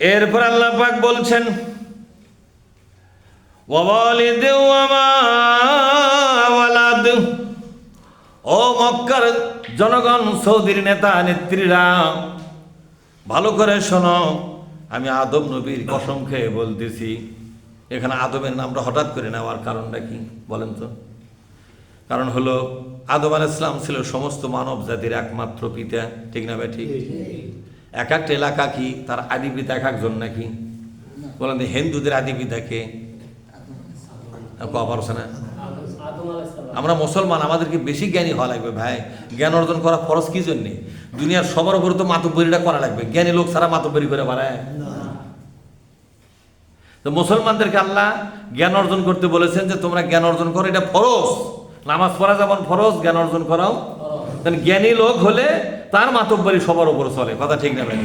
এরপর আল্লাহ পাক বলছেন ওয়ালিদে ওয়ামা ওয়ালাদ। ও মক্কার জনগণ, সৌদির নেতা নেত্রীরা, ভালো করে শোনো, আমি আদম নবীর কসম খেয়ে বলতেছি। এখানে আদমের নামটা হঠাৎ করে নেওয়ার কারণটা কি বলেন তো? কারণ হলো আদম আলাইহিস সালাম ছিল সমস্ত মানব জাতির একমাত্র পিতা, ঠিক না ভাই? ঠিক। এক একটা এলাকা কি তার আদি পিতা এক একজন নাকি? বলেন হিন্দুদের আদি পিতা কে? আমরা মুসলমান, আমাদেরকে বেশি জ্ঞানী হওয়া লাগবে ভাই। জ্ঞান অর্জন করা ফরজ কি জন্যে? দুনিয়ার সবার উপরে তো মাতব্বরিটা করা লাগবে, জ্ঞানী লোক ছাড়া মাতব্বরি করে পারে? তো মুসলমানদেরকে আল্লাহ জ্ঞান অর্জন করতে বলেছেন যে তোমরা জ্ঞান অর্জন করো, এটা ফরজ। নামাজ পড়া যেমন ফরজ, জ্ঞান অর্জন করাও। জ্ঞানী লোক হলে তার মাতব্বরি সবার উপরে চলে, কথা ঠিক না ভাই?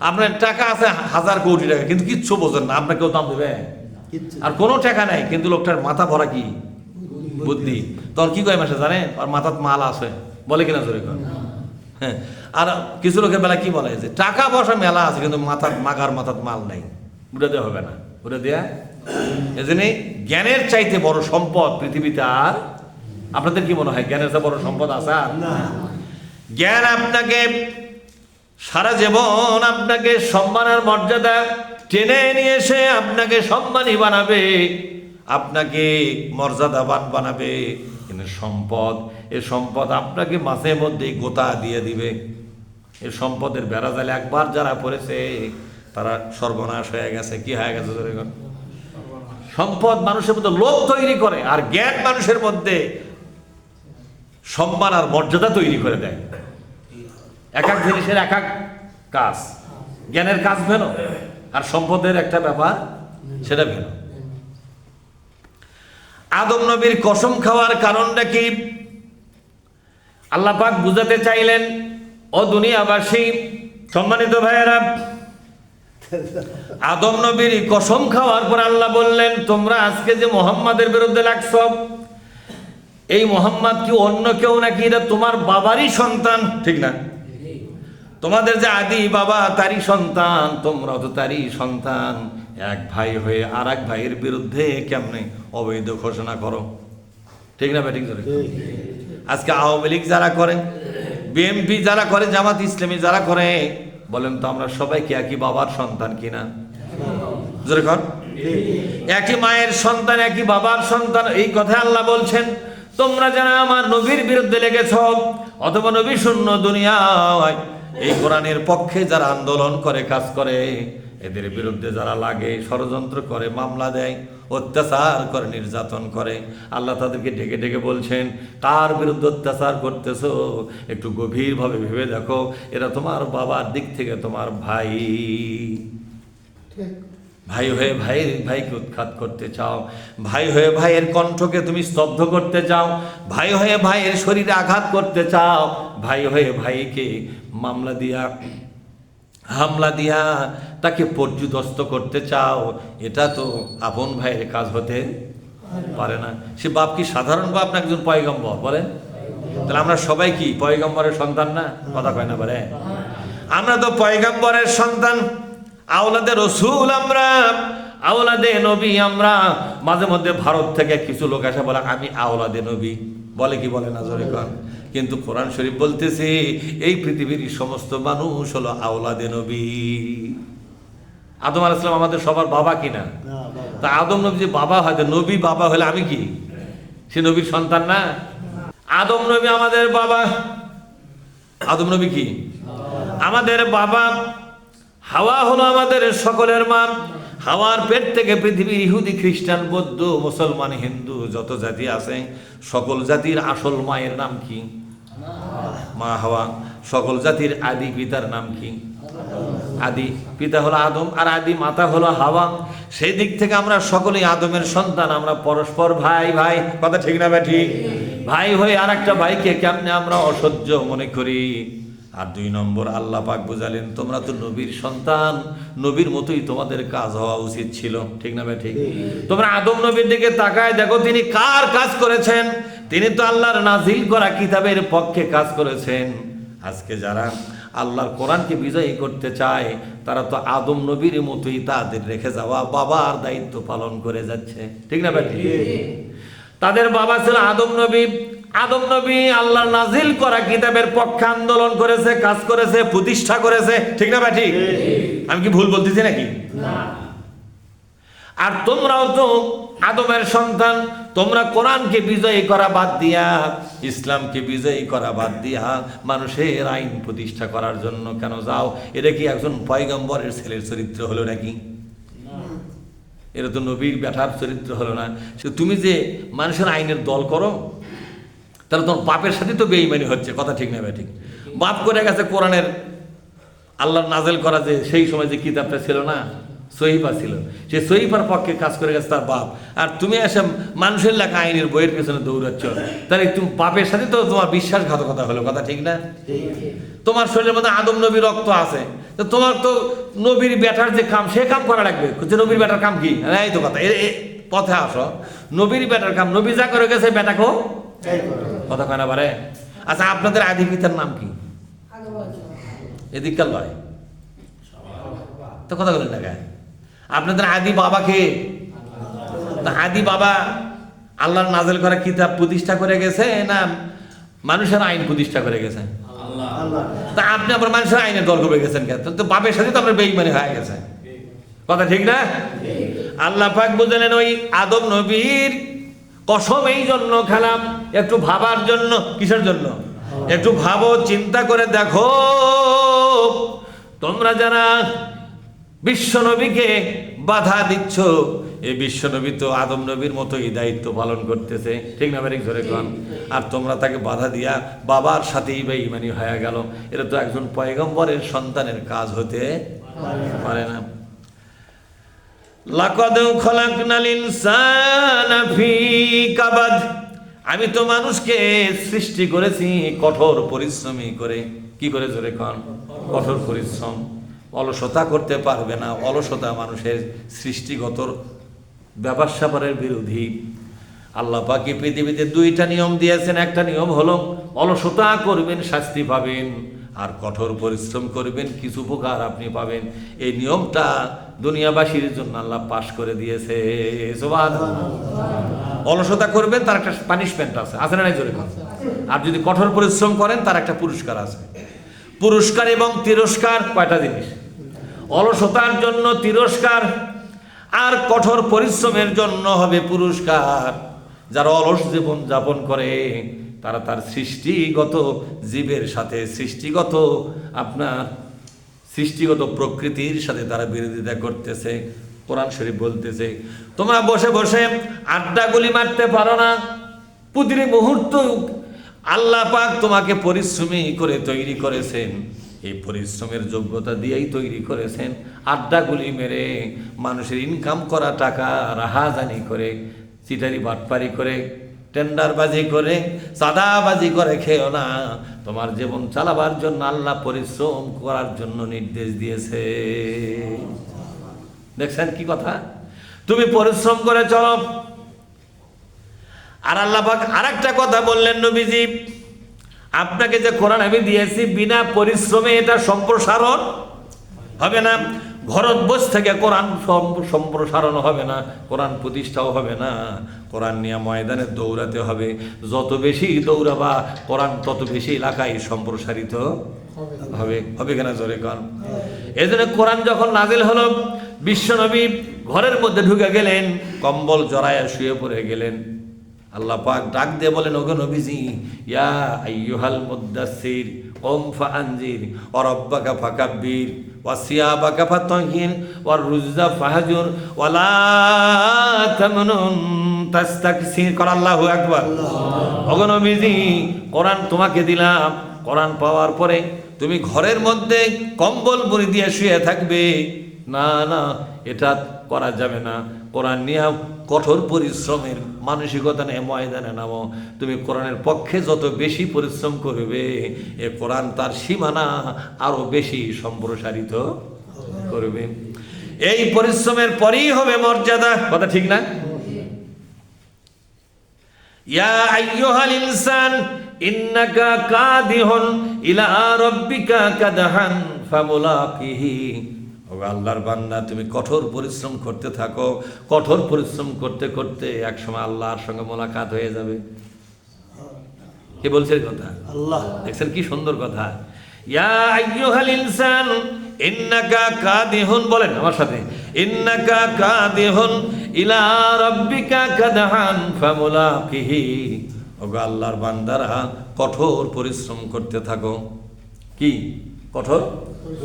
আপনার টাকা আছে 1000 কোটি টাকা, কিন্তু কিচ্ছু বোঝেন না, আপনাকে কেউ দাম দেবে? আর কোনো টাকা নাই, কিন্তু লোকটার মাথা ভরা কি বুদ্ধি। তখন কি কয় মাসে জানে আর মাথার মাল আছে, বলে কিনা জোরে কর? হ্যাঁ। আর কিছু লোকের বেলা কি বলে যে টাকা পয়সা মেলা আছে, কিন্তু মাথার মাল নাই, উঠে দেওয়া হবে না, উঠে দেয়া। এজন্য জ্ঞানের চাইতে বড় সম্পদ পৃথিবীতে আর আপনাদের কি মনে হয় জ্ঞানের চেয়ে বড় সম্পদ আছে? জ্ঞান আপনাকে সারা জীবন আপনাকে সম্মান আর মর্যাদা টেনে নিয়ে এসে আপনাকে সম্মানী বানাবে, আপনাকে মর্যাদাবান বানাবে। কিন্তু এ সম্পদ আপনাকে মাঝে মধ্যেই গোতা দিয়ে দিবে। এই সম্পদের বেড়া জালে একবার যারা পড়েছে তারা সর্বনাশ হয়ে গেছে। কি হয়ে গেছে? সম্পদ মানুষের মধ্যে লোভ তৈরি করে, আর জ্ঞান মানুষের মধ্যে সম্মান আর মর্যাদা তৈরি করে দেয়। এক এক জিনিসের এক এক কাজ, জ্ঞানের কাজ ভিন্ন, আর সম্পদের একটা ব্যাপার সেটা ভিন্ন। আদম নবীর কসম খাওয়ার কারণটা কি আল্লাহ পাক বুঝাতে চাইলেন? ও দুনিয়াবাসী, সম্মানিত ভাইয়েরা, আদম নবীর কসম খাওয়ার পর আল্লাহ বললেন তোমরা আজকে যে মুহাম্মাদের বিরুদ্ধে লাগছো, এই মুহাম্মদ কি অন্য কেউ নাকি? এটা তোমার বাবারই সন্তান, ঠিক না? তোমাদের যে আদি বাবা তারই সন্তান, তোমরাও তো তারই সন্তান। এক ভাই হয়ে আর এক ভাইয়ের বিরুদ্ধে কেমনে অবৈধ ঘোষণা করো, ঠিক না? ঠিক। আজকে আওয়ামী লীগ যারা করে, বিএনপি যারা করে, জামাত ইসলামী যারা করে, বলেন তো আমরা সবাই কি একই বাবার সন্তান কিনা? যেরকম একই মায়ের সন্তান, একই বাবার সন্তান। এই কথা আল্লাহ বলছেন তোমরা যারা আমার নবীর বিরুদ্ধে লেগেছ, অথবা নবী শূন্য দুনিয়ায় এই কোরআনের পক্ষে যারা আন্দোলন করে, কাজ করে, এদের বিরুদ্ধে যারা লাগে, ষড়যন্ত্র করে, মামলা দেয়, অত্যাচার করে, নির্যাতন করে, আল্লাহ তাদেরকে ডেকে ডেকে বলছেন কার বিরুদ্ধে অত্যাচার করতেছো একটু গভীরভাবে ভেবে দেখো। এরা তোমার বাবার দিক থেকে তোমার ভাই। ভাই হয়ে ভাইকে উৎখাত করতে চাও, ভাই হয়ে ভাইয়ের কণ্ঠকে তুমি স্তব্ধ করতে চাও, ভাই হয়ে ভাইয়ের শরীরে আঘাত করতে চাও, ভাই হয়ে ভাইকে হামলা দিয়া তাকে পর্যুদস্ত করতে চাও। এটা তো আপন ভাইয়ের কাজ হতে পারে না। সে বাপ কি সাধারণ বাপ না একজন পয়গম্বর? বলেন তাহলে আমরা সবাই কি পয়গম্বরের সন্তান না? কথা কয় না বলে? আমরা তো পয়গম্বরের সন্তান, আওলাদে রসুল, আমরা আওলাদে নবী। আমরা মাঝে মধ্যে ভারত থেকে কিছু লোক আসে বলে আমি আওলাদে নবী, বলে কি বলে না জোরে কর? কিন্তু কোরআন শরীফ বলতেছে এই পৃথিবীর সমস্ত মানুষ হলো আওলাদে নবী। আদম আলাইহিস সালাম আমাদের সবার বাবা কিনা? তা আদম নবী যে বাবা হয়, নবী বাবা হলে আমি কি সে নবীর সন্তান না? আদম নবী আমাদের বাবা। আদম নবী কি আমাদের বাবা। হাওয়া হলো আমাদের সকলের মা। হাওয়ার পেট থেকে পৃথিবীর ইহুদি, খ্রিস্টান, বৌদ্ধ, মুসলমান, হিন্দু যত জাতি আছে, সকল জাতির আসল মায়ের নাম কি? মা হাওয়া। সকল জাতির আদি পিতার নাম কি? আদি পিতা হলো আদম, আর আদি মাতা হলো হাওয়া। সেই দিক থেকে আমরা সকলেই আদমের সন্তান। আমরা পরস্পর ভাই ভাই, কথা ঠিক না? ঠিক। ভাই হয়ে আর একটা ভাইকে কেমনে আমরা অসহ্য মনে করি। আর 2 নম্বর আল্লাহ পাক বুঝালেন তোমরা তো নবীর সন্তান, নবীর মতোই তোমাদের কাজ হওয়া উচিত ছিল, ঠিক না? ঠিক। তোমরা আদম নবীর দিকে তাকায় দেখো তিনি কার কাজ করেছেন। তিনি তো আল্লাহর নাজিল করা কিতাবের পক্ষে কাজ করেছেন। আজকে যারা আল্লাহর কোরআনকে বিজয়ী করতে চায়, তারা তো আদম নবীর মতোই তাদের রেখে যাওয়া বাবার দায়িত্ব পালন করে যাচ্ছে, ঠিক না বেটি? তাদের বাবা ছিল আদম নবী। আদম নবী আল্লাহর নাজিল করা কিতাবের পক্ষে আন্দোলন করেছে, কাজ করেছে, প্রতিষ্ঠা করেছে, ঠিক না বেটি? আমি কি ভুল বলতেছি নাকি? আর তোমরাও তো আদমের সন্তান, তোমরা কোরআনকে বিজয়ী করা বাদ দিয়া, ইসলামকে বিজয়ী করা বাদ দিয়া মানুষের আইন প্রতিষ্ঠা করার জন্য কেন যাও? এটা কি একজন পয়গম্বরের ছেলের চরিত্র হলো নাকি? এটা তো নবীর বেটার চরিত্র হলো না। তুমি যে মানুষের আইনের দল করো, তাহলে তোমার বাপের সাথে তো বেঈমানি হচ্ছে, কথা ঠিক না ঠিক? বাপ করে গেছে কোরআনের আল্লাহর নাজেল করা যে সেই সময় যে কিতাবটা ছিল না, সহিফা ছিল, সে সহিফার পক্ষে কাজ করে গেছে তার বাপ। আর তুমি এসে মানুষের লেখা আইনের বইয়ের পেছনে দৌড়াচ্ছ, তাহলে তুমি বাপের সাথে তো তোমার বিশ্বাসঘাতকতা হলো, কথা ঠিক না? তোমার শরীরের মধ্যে আদম নবীর রক্ত আছে, তো তোমার তো নবীর বেটার যে কাম সে কাম করা লাগবে। নবীর বেটার কাম কি? এই তো কথা, পথে আসো। নবীর বেটার কাম, নবী যা করে গেছে বেটাকেও কথা কয় না পারে। আচ্ছা, আপনাদের আদি পিতার নাম কি? এদিককাল লয় তো কথা বলেন না গায়ে। আপনাদের আদি বাবাকে, আদি বাবা আল্লাহর নাজেল করা কিতাব প্রতিষ্ঠা করে গেছে না মানুষের আইন প্রতিষ্ঠা করে গেছে? তা আপনি আবার মানুষের আইনের দল করে গেছেন কেন? তো বাপের সাথে তো আপনার বেঈমানি হয়ে গেছে, কথা ঠিক না? আল্লাহ পাক বুঝলেন ওই আদম নবীর কসম এই জন্য খেলাম, একটু ভাবার জন্য। কিসের জন্য? একটু ভাবো, চিন্তা করে দেখো, তোমরা যারা বিশ্বনবীকে বাধা দিচ্ছ, এই বিশ্বনবী তো আদম নবীর মতোই দায়িত্ব পালন করতেছে, ঠিক না? বেরিক ধরে কন। আর তোমরা তাকে বাধা দিয়া বাবার সাথেই বেঈমানি হয়ে গেল। এটা তো একজন পয়গম্বরের সন্তানের কাজ হতে পারে না। লাকাদ খলাকনাল ইনসানা ফি কাবাদ, আমি তো মানুষকে সৃষ্টি করেছি কঠোর পরিশ্রমী করে। কি করে জোরে কন? কঠোর পরিশ্রম। অলসতা করতে পারবে না। অলসতা মানুষের সৃষ্টিগত ব্যাপার স্যাপারের বিরোধী। আল্লাহ পাক পৃথিবীতে দুইটা নিয়ম দিয়েছেন। একটা নিয়ম হলো অলসতা করবেন শাস্তি পাবেন, আর কঠোর পরিশ্রম করবেন কিছু উপকার আপনি পাবেন। এই নিয়মটা দুনিয়াবাসীর জন্য আল্লাহ পাশ করে দিয়েছে। অলসতা করবেন তার একটা পানিশমেন্ট আছে, আছে না? জোরে কন। আর যদি কঠোর পরিশ্রম করেন তার একটা পুরস্কার আছে। পুরস্কার এবং তিরস্কার কয়টা জিনিস? অলসতার জন্য তিরস্কার, আর কঠোর পরিশ্রমের জন্য হবে পুরস্কার। যারা অলস জীবন যাপন করে তারা তার সৃষ্টিগত জীবের সাথে, সৃষ্টিগত প্রকৃতির সাথে তারা বিরোধিতা করতেছে। কোরআন শরীফ বলতেছে, তোমরা বসে বসে আড্ডাগুলি মারতে পারো না। প্রতিটি মুহূর্ত আল্লাহ পাক তোমাকে পরিশ্রমী করে তৈরি করেছেন। এই পরিশ্রমের যোগ্যতা দিয়েই তৈরি করেছেন। আড্ডাগুলি মেরে মানুষের ইনকাম করা টাকা রাহাজানি করে, চিটারি বাটপারি করে, টেন্ডারবাজি করে, চাঁদাবাজি করে খেও না। তোমার জীবন চালাবার জন্য আল্লাহ পরিশ্রম করার জন্য নির্দেশ দিয়েছে। দেখছেন কি কথা? তুমি পরিশ্রম করে চলো। আর আল্লাহ পাক আরেকটা কথা বললেন, নবীজি আপনাকে যে কোরআন আমি দিয়েছি বিনা পরিশ্রমে এটা সম্প্রসারণ হবে না। ঘরত বস থেকে কোরআন সম্প্রসারণ হবে না, কোরআন প্রতিষ্ঠাও হবে না। কোরআন নিয়ে ময়দানে দৌড়াতে হবে। যত বেশি দৌড়াবা কোরআন তত বেশি এলাকায় সম্প্রসারিত হবে। হবে কেনা জোরে কন? এই জন্য কোরআন যখন নাজিল হলো, বিশ্বনবী ঘরের মধ্যে ঢুকে গেলেন, কম্বল জড়ায়া শুয়ে পড়ে গেলেন। আল্লাহ পাক ডাক দিয়ে বলেন, ওগো নবীজি, ইয়া আইয়ুহাল মুদ্দাসসির কুম ফাআনজির ওয়া রাব্বাকা ফাকাব্বির ওয়া সিয়াবাকা ফাতাহহির ওয়া রুজা ফাহজুর ওয়া লা তামনুন তাস্তাকসির। কর আল্লাহু আকবার। ওগো নবীজি, কোরআন তোমাকে দিলাম। কোরআন পাওয়ার পরে তুমি ঘরের মধ্যে কম্বল মুড়ি দিয়ে শুয়ে থাকবে না, না, এটা করা যাবে না। কোরআন নিয়ে কঠোর পরিশ্রমের মানসিকতা নিয়ে ময়দানে নামো। তুমি কোরআনের পক্ষে যত বেশি পরিশ্রম করবে, এ কোরআন তার সীমানা আরো বেশি সম্প্রসারিত করবে। এই পরিশ্রমের পরেই হবে মর্যাদা, কথা ঠিক না? ইয়া আইয়ুহাল ইনসান ইন্নাকা কাদিহুন ইলা রাব্বিকা কাদহান ফামুলাকিহি। ও আল্লাহর বান্দা, তুমি কঠোর পরিশ্রম করতে থাকো, কঠোর পরিশ্রম করতে করতে একসময় আল্লাহর সঙ্গে মোলাকাত হয়ে যাবে। কে বলছে এই কথা? আল্লাহ। দেখছেন কি সুন্দর কথা। ইয়া আইয়ুহাল ইনসান ইন্নাকা কাদিহুন, বলেন আমার সাথে, ইন্নাকা কাদিহুন ইলা রাব্বিকা কাদহান ফামুলাকিহি। ওগো আল্লাহর বান্দারা, কঠোর পরিশ্রম করতে থাকো। কি? কঠোর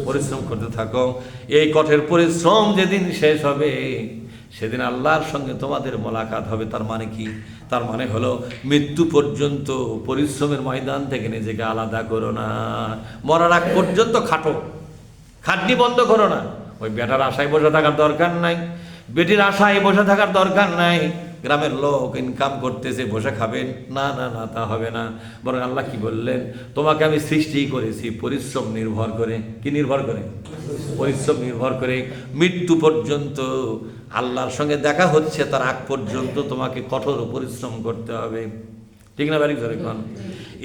পরিশ্রম করতে থাকো। এই কঠোর পরিশ্রম যেদিন শেষ হবে সেদিন আল্লাহর সঙ্গে তোমাদের মোলাকাত হবে। তার মানে কি? তার মানে হলো মৃত্যু পর্যন্ত পরিশ্রমের ময়দান থেকে নিজেকে আলাদা করো না। মরার আগ পর্যন্ত খাটো, খাটনি বন্ধ করো না। ওই বেটার আশায় বসে থাকার দরকার নাই, বেটির আশায় বসে থাকার দরকার নাই। গ্রামের লোক ইনকাম করতেছে, বসে খাবেন, না না না, তা হবে না। বরং আল্লাহ কি বললেন? তোমাকে আমি সৃষ্টি করেছি পরিশ্রম নির্ভর করে। কি নির্ভর করে? পরিশ্রম নির্ভর করে। মৃত্যু পর্যন্ত আল্লাহর সঙ্গে দেখা হচ্ছে তার আগ পর্যন্ত তোমাকে কঠোর পরিশ্রম করতে হবে। ঠিক না বাড়ি ধরে কোন?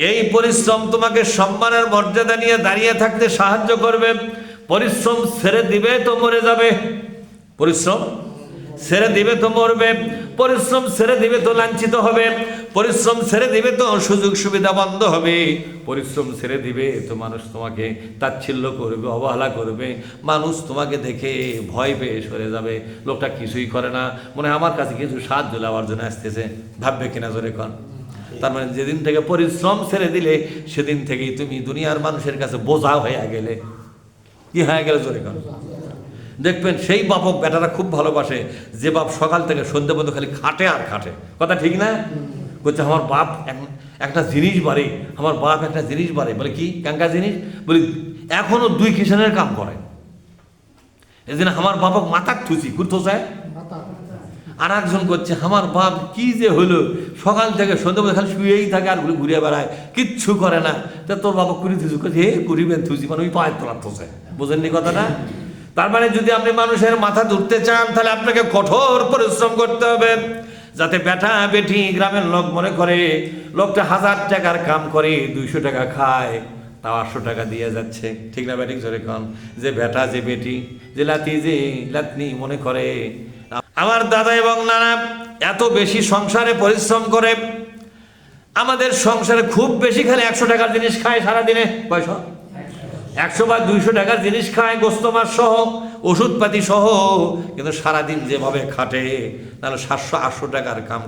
এই পরিশ্রম তোমাকে সম্মানের মর্যাদা নিয়ে দাঁড়িয়ে থাকতে সাহায্য করবে। পরিশ্রম ছেড়ে দিবে তো মরে যাবে, পরিশ্রম ছেড়ে দিবে তো মরবে, পরিশ্রম ছেড়ে দিবে তো লাঞ্ছিত হবে, পরিশ্রম ছেড়ে দিবে তো সুযোগ সুবিধা বন্ধ হবে, পরিশ্রম ছেড়ে দিবে তো মানুষ তোমাকে তাচ্ছিল্য করবে, অবহেলা করবে, মানুষ তোমাকে দেখে ভয় পেয়ে সরে যাবে। লোকটা কিছুই করে না, মনে হয় আমার কাছে কিছু সাহায্য নেওয়ার জন্য আসতেছে, ভাববে কিনা জোরে কর। তার মানে যেদিন থেকে পরিশ্রম ছেড়ে দিলে সেদিন থেকেই তুমি দুনিয়ার মানুষের কাছে বোঝা হয়ে গেলে। কি হয়ে গেলে জোরে কর? দেখবেন সেই বাপক বেটারা খুব ভালোবাসে, যে বাপ সকাল থেকে সন্ধ্যে পর্যন্ত খালি খাটে আর খাটে। কথা ঠিক না? বলছে আমার বাপ একটা জিনিস বাড়ে, আমার বাপ একটা জিনিস বাড়ে। বলে কি কাঙ্কা জিনিস? বলি এখনো 2 কিষানের কাম করে। এই জন্য আমার বাপক মাথার থুচি ঘুরতে চায়। আর একজন করছে আমার বাপ কি যে হলো, সকাল থেকে সন্ধ্যে পর্যন্ত খালি শুয়েই থাকে আর ঘুরে বেড়ায়, কিচ্ছু করে না। তা তোর বাবা কুড়ি থুচি করছে, হে করিবেন থুচি, মানে ওই পায়ের তোলার থোছে। বোঝেননি কথাটা? তার মানে যদি আপনি মানুষের মাথা ধরতে চান তাহলে আপনাকে কঠোর পরিশ্রম করতে হবে, যাতে বেটা বেটি গ্রামের লোক মনে করে লোকটা 1000 টাকার কাম করে 200 টাকা খায়, তাও 800 টাকা দিয়ে যাচ্ছে। ঠিক না বেটি জোরে কন? যে বেটা যে বেটি যে লাতি যে লাতনি মনে করে। আমার দাদা এবং নানা এত বেশি সংসারে পরিশ্রম করে, আমাদের সংসারে খুব বেশি খালি 100 টাকার জিনিস খায় সারাদিনে। পয়সা 100 বা 200 টাকার জিনিস খায়, গোস্ত মাছ সহ, ওষুধপাতি সহ, কিন্তু সারাদিন যেভাবে খাটে তাহলে 700-800 টাকার কাম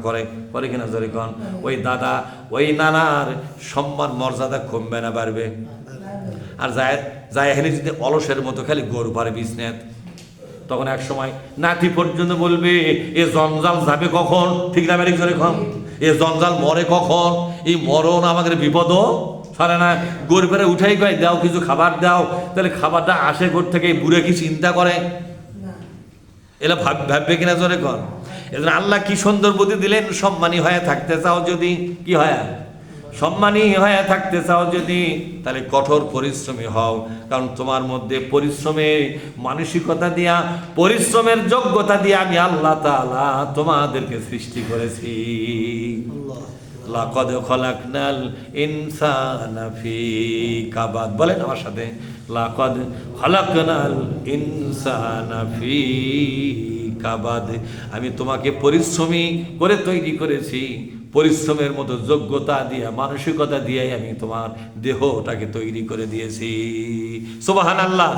করে কিনা জোরে কন? ওই দাদা ওই নানার সম্মান মর্যাদা কমবে না বাড়বে? আর যায় হেলে যদি অলসের মতো খালি গরু পারে বিজনেস, তখন এক সময় নাতি পর্যন্ত বলবে এ জঞ্জাল যাবে কখন? ঠিক না বাড়ি জোরে কন? এ জঞ্জাল মরে কখন? এই মরণ আমাদের বিপদ সারে না। গরিবের উঠাই কয় দাও কিছু খাবার দাও, তাহলে খাবারটা আসে ঘর থেকে, বুড়ে কি চিন্তা করে? এরা ভাববে কিনা জোরে কর? এজন্য আল্লাহ কি সুন্দর বুদ্ধি দিলেন, সম্মানী হয়ে থাকতে চাও যদি, কি হয় সম্মানী হয়ে থাকতে চাও যদি, তাহলে কঠোর পরিশ্রমী হও। কারণ তোমার মধ্যে পরিশ্রমের মানসিকতা দিয়া, পরিশ্রমের যোগ্যতা দিয়া আমি আল্লাহ তাআলা তোমাদেরকে সৃষ্টি করেছি। লাকাদ খলাকনাল ইনসানা ফি কাবাদ, বলেন আমার সাথে, লাকাদ খলাকনাল ইনসানা ফি কাবাদ। আমি তোমাকে পরিশ্রমী করে তৈরি করেছি, পরিশ্রমের মতো যোগ্যতা দিয়ে মানসিকতা দিয়ে আমি তোমার দেহটাকে তৈরি করে দিয়েছি। সুবহানাল্লাহ।